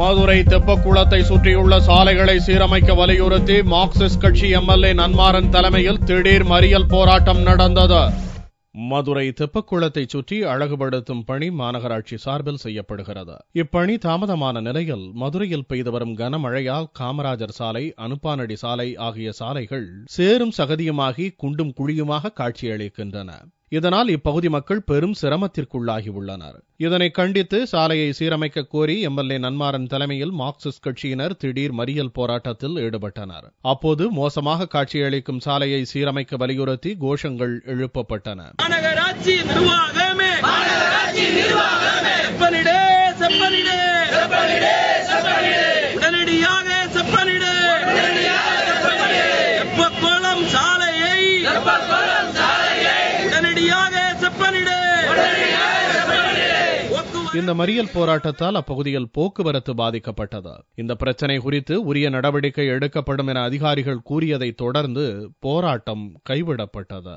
மதுரை தெப்பக்குளத்தை சுற்றியுள்ள சாலைகளை சீரமைக்க வலியுறுத்தி மார்க்சிஸ்ட் கட்சி எம்எல்ஏ நன்மாறன் தலைமையில் திடீர் மறியல் போராட்டம் நடந்தது. மதுரை தெப்பக்குளத்தை சுற்றி அழகுபடுத்தும் பணி மாநகராட்சி சார்பில் செய்யப்படுகிறது. இப்பணி தாமதமான நிலையில் மதுரையில் பெய்து வரும் கனமழையால் காமராஜர் சாலை, அனுப்பானடி சாலை ஆகிய சாலைகள் சேரும் சகதியுமாகி குண்டும் குழியுமாக காட்சியளிக்கின்றன. இதனால் இப்பகுதி மக்கள் பெரும் சிரமத்திற்குள்ளாகியுள்ளனர். இதனை கண்டித்து சாலையை சீரமைக்க கோரி எம்எல்ஏ நன்மாறன் தலைமையில் மார்க்சிஸ்ட் கட்சியினர் திடீர் மறியல் போராட்டத்தில் ஈடுபட்டனர். அப்போது மோசமாக காட்சியளிக்கும் சாலையை சீரமைக்க வலியுறுத்தி கோஷங்கள் எழுப்பப்பட்டன. இந்த மறியல் போராட்டத்தால் அப்பகுதியில் போக்குவரத்து பாதிக்கப்பட்டது. இந்த பிரச்சனை குறித்து உரிய நடவடிக்கை எடுக்கப்படும் என அதிகாரிகள் கூறியதை தொடர்ந்து போராட்டம் கைவிடப்பட்டது.